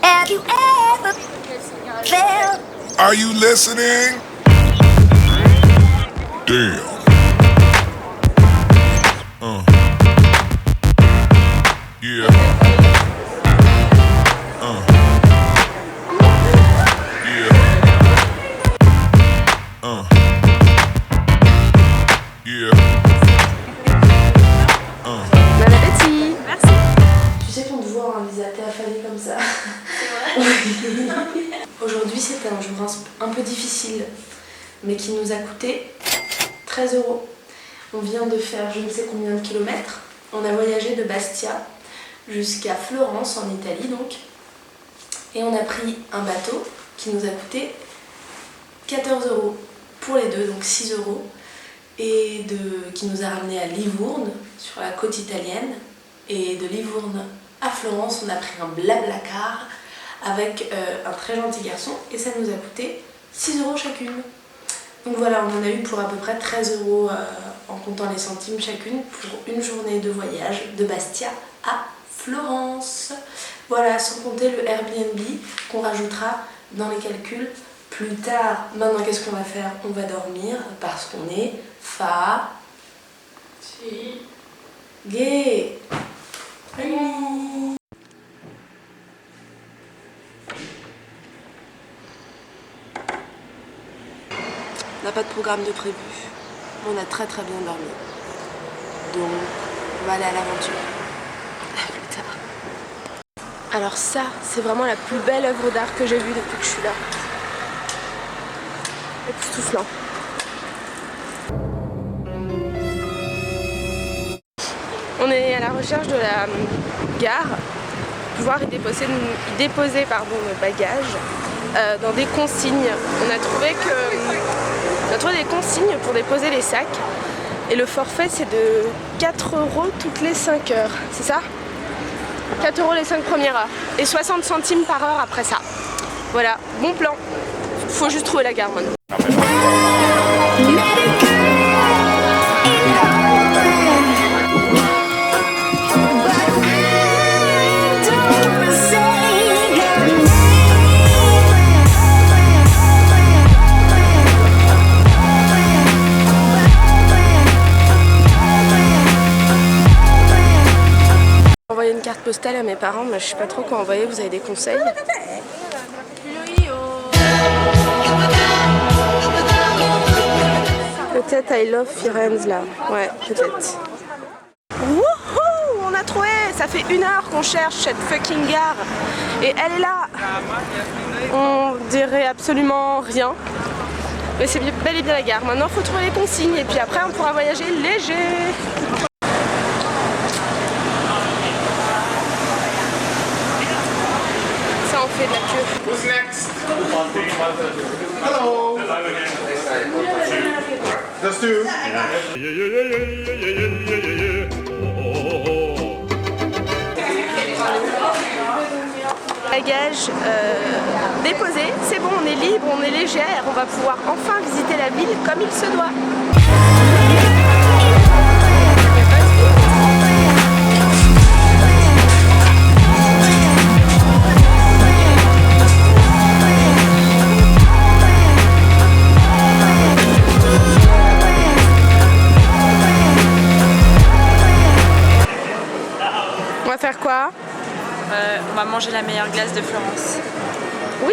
Have you ever felt? Are you listening? Damn. Yeah. Yeah. Yeah. Bon appétit. Merci. Tu sais qu'on te voit un visage affalé comme ça. C'est vrai. Aujourd'hui c'était un jour un peu difficile, mais qui nous a coûté 13 €. On vient de faire je ne sais combien de kilomètres. On a voyagé de Bastia jusqu'à Florence en Italie donc. Et on a pris un bateau qui nous a coûté 14 € pour les deux, donc 6 €. Et qui nous a ramené à Livourne, sur la côte italienne. Et de Livourne à Florence, on a pris un blablacar avec un très gentil garçon. Et ça nous a coûté 6 € chacune. Donc voilà, on en a eu pour à peu près 13 € en comptant les centimes chacune pour une journée de voyage de Bastia à Florence. Voilà, sans compter le Airbnb qu'on rajoutera dans les calculs plus tard. Maintenant, qu'est-ce qu'on va faire? On va dormir parce qu'on est fatigué. On n'a pas de programme de prévu, mais on a très très bien dormi. Donc, on va aller à l'aventure. À plus tard. Alors ça, c'est vraiment la plus belle œuvre d'art que j'ai vue depuis que je suis là. Époustouflant. On est à la recherche de la gare pour pouvoir y déposer nos bagages dans des consignes. On a trouvé des consignes pour déposer les sacs et le forfait c'est de 4 € toutes les 5 heures, c'est ça? 4 € les 5 premières heures et 60 centimes par heure après ça. Voilà, bon plan. Faut juste trouver la gare maintenant. Envoyer une carte postale à mes parents, mais je sais pas trop quoi envoyer, vous avez des conseils? Peut-être I Love Firenze là, ouais peut-être. Wouhou, on a trouvé, ça fait 1 heure qu'on cherche cette fucking gare et elle est là. On dirait absolument rien, mais c'est bel et bien la gare. Maintenant il faut trouver les consignes et puis après on pourra voyager léger. On fait de la queue. Who's next? Hello. Let's do. Bagages déposés, c'est bon, on est libre, on est légère, on va pouvoir enfin visiter la ville comme il se doit. On va faire quoi? On va manger la meilleure glace de Florence. Oui!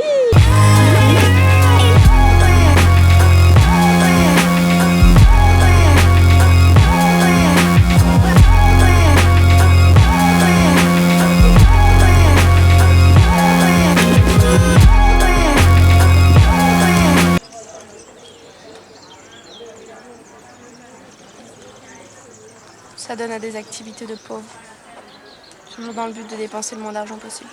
Ça donne à des activités de pauvres. Toujours dans le but de dépenser le moins d'argent possible.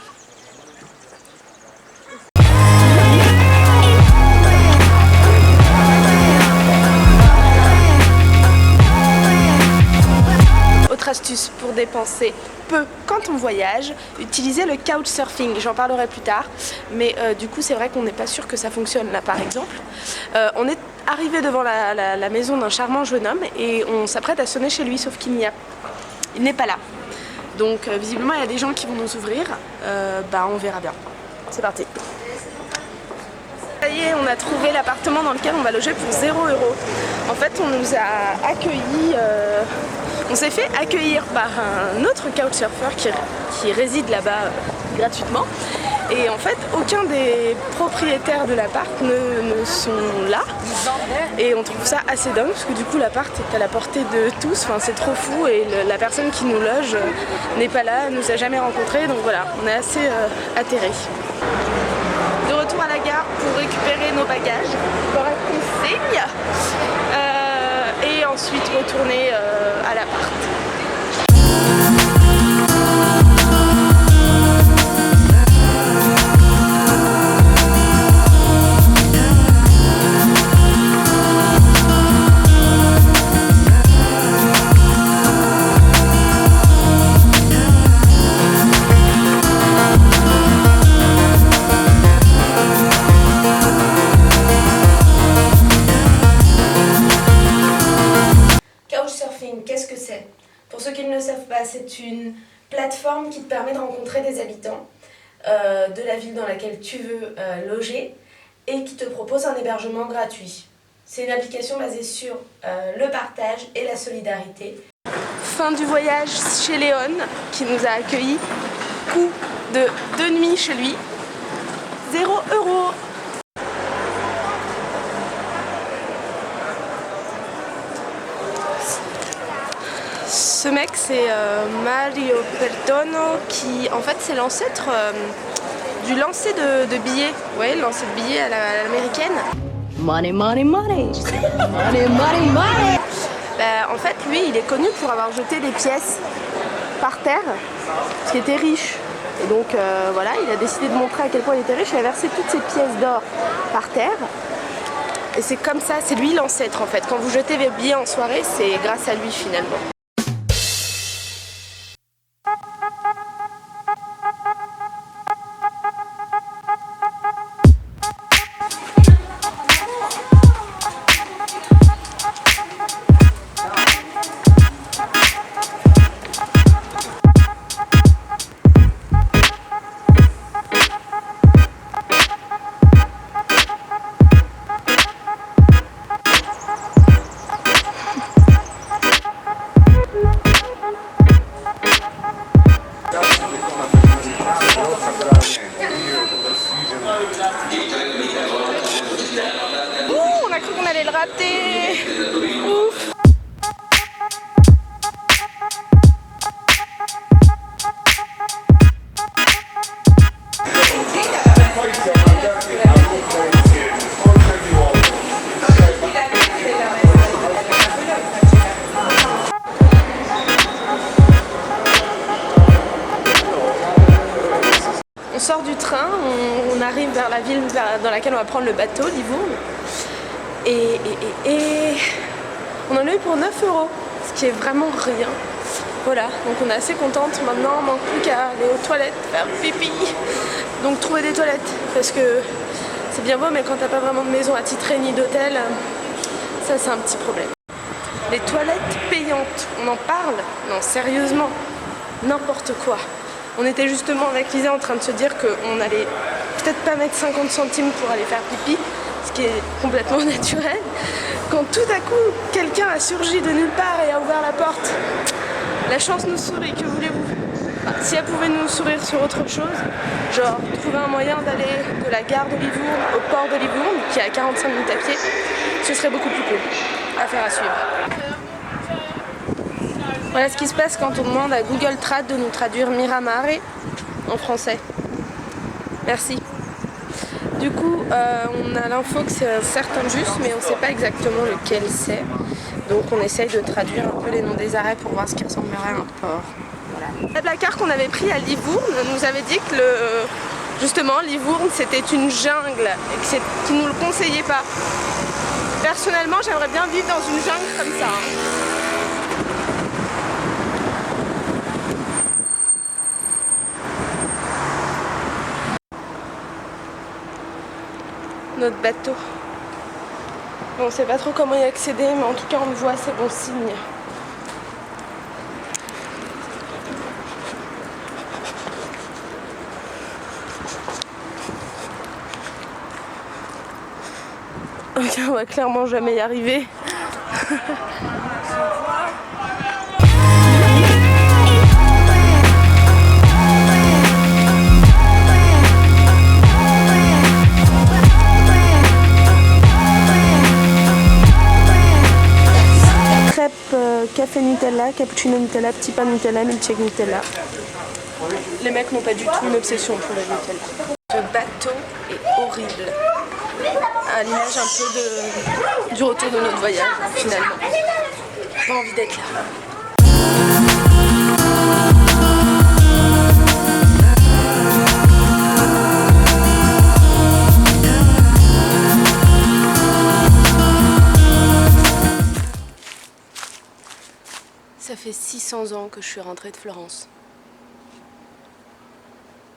Autre astuce pour dépenser peu quand on voyage, utiliser le couchsurfing. J'en parlerai plus tard, mais du coup c'est vrai qu'on n'est pas sûr que ça fonctionne là par exemple. On est arrivé devant la maison d'un charmant jeune homme et on s'apprête à sonner chez lui, sauf qu'il n'est pas là. Donc visiblement il y a des gens qui vont nous ouvrir, bah on verra bien. C'est parti. Ça y est, on a trouvé l'appartement dans lequel on va loger pour 0 €. En fait on nous a accueillis, on s'est fait accueillir par un autre couchsurfer qui réside là-bas gratuitement. Et en fait aucun des propriétaires de l'appart ne sont là. Et on trouve ça assez dingue parce que du coup l'appart est à la portée de tous, enfin c'est trop fou et la personne qui nous loge n'est pas là, nous a jamais rencontrés, donc voilà, on est assez atterrés. De retour à la gare pour récupérer nos bagages, correct consigne, et ensuite retourner à l'appart. Qu'est-ce que c'est? Pour ceux qui ne le savent pas, c'est une plateforme qui te permet de rencontrer des habitants de la ville dans laquelle tu veux loger et qui te propose un hébergement gratuit. C'est une application basée sur le partage et la solidarité. Fin du voyage chez Léon qui nous a accueillis. Coût de 2 nuits chez lui. 0 €. Ce mec c'est Mario Perdono qui en fait c'est l'ancêtre du lancer de billets. Ouais, le lancer de billets à l'américaine. Money, money, money. Money, money, money. Bah, en fait lui il est connu pour avoir jeté des pièces par terre parce qu'il était riche. Et donc voilà, il a décidé de montrer à quel point il était riche. Il a versé toutes ses pièces d'or par terre. Et c'est comme ça, c'est lui l'ancêtre en fait. Quand vous jetez vos billets en soirée, c'est grâce à lui finalement. On a cru qu'on allait le rater. Ouf. On sort du train, on arrive vers la ville dans laquelle on va prendre le bateau, Livourne. Et on en a eu pour 9 €, ce qui est vraiment rien. Voilà, donc on est assez contente. Maintenant, on manque plus qu'à aller aux toilettes, faire pipi. Donc trouver des toilettes, parce que c'est bien beau, mais quand t'as pas vraiment de maison attitrée ni d'hôtel, ça c'est un petit problème. Les toilettes payantes, on en parle? Non, sérieusement, n'importe quoi. On était justement avec Lisa en train de se dire qu'on allait peut-être pas mettre 50 centimes pour aller faire pipi, ce qui est complètement naturel, quand tout à coup quelqu'un a surgi de nulle part et a ouvert la porte. La chance nous sourit, que voulez-vous? Si elle pouvait nous sourire sur autre chose, genre trouver un moyen d'aller de la gare de Livourne au port de Livourne, qui est à 45 minutes à pied, ce serait beaucoup plus cool. Affaire à suivre. Voilà ce qui se passe quand on demande à Google Trad de nous traduire Miramare en français. Merci. Du coup, on a l'info que c'est un certain bus, mais on ne sait pas exactement lequel c'est. Donc on essaye de traduire un peu les noms des arrêts pour voir ce qui ressemblerait à un port. Voilà. La carte qu'on avait pris à Livourne nous avait dit que justement Livourne c'était une jungle et qu'ils ne nous le conseillaient pas. Personnellement, j'aimerais bien vivre dans une jungle comme ça. Notre bateau. Bon, on ne sait pas trop comment y accéder, mais en tout cas on le voit, c'est bon signe. On va clairement jamais y arriver. Crêpes café Nutella, cappuccino Nutella, petit pain Nutella, milkshake Nutella. Les mecs n'ont pas du tout une obsession pour le Nutella. Ce bateau est horrible. À l'image un peu du retour de notre voyage, finalement. Pas envie d'être là. Ça fait 600 ans que je suis rentrée de Florence.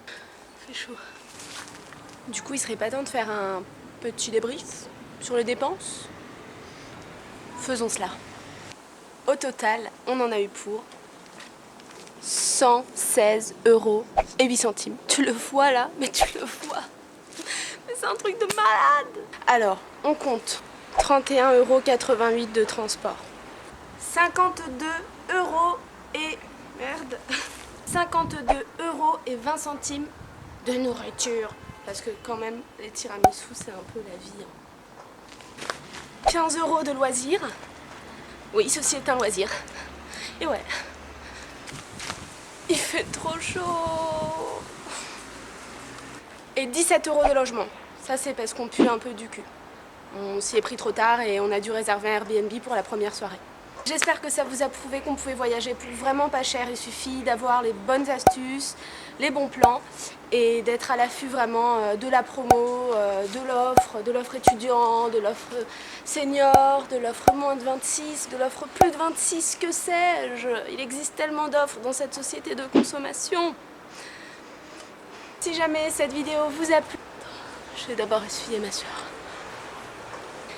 Il fait chaud. Du coup, il serait pas temps de faire un petit débrief sur les dépenses? Faisons cela. Au total, on en a eu pour 116 € et 8 centimes. Tu le vois là? Mais tu le vois. Mais c'est un truc de malade. Alors, on compte 31,88 € de transport. 52 € et... Merde. 52 € et 20 centimes de nourriture. Parce que quand même, les tiramisu, c'est un peu la vie. 15 € de loisirs. Oui, ceci est un loisir. Et ouais. Il fait trop chaud. Et 17 € de logement. Ça, c'est parce qu'on pue un peu du cul. On s'y est pris trop tard et on a dû réserver un Airbnb pour la première soirée. J'espère que ça vous a prouvé qu'on pouvait voyager pour vraiment pas cher. Il suffit d'avoir les bonnes astuces, les bons plans et d'être à l'affût vraiment de la promo, de l'offre étudiant, de l'offre senior, de l'offre moins de 26, de l'offre plus de 26, que sais-je. Il existe tellement d'offres dans cette société de consommation. Si jamais cette vidéo vous a plu, je vais d'abord essuyer ma sueur.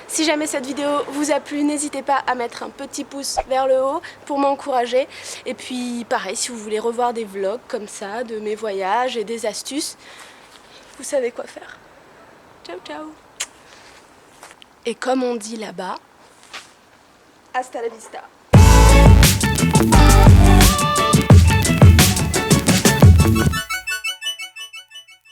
Si jamais cette vidéo vous a plu, n'hésitez pas à mettre un petit pouce vers le haut pour m'encourager. Et puis pareil, si vous voulez revoir des vlogs comme ça, de mes voyages et des astuces, vous savez quoi faire. Ciao ciao. Et comme on dit là-bas, hasta la vista.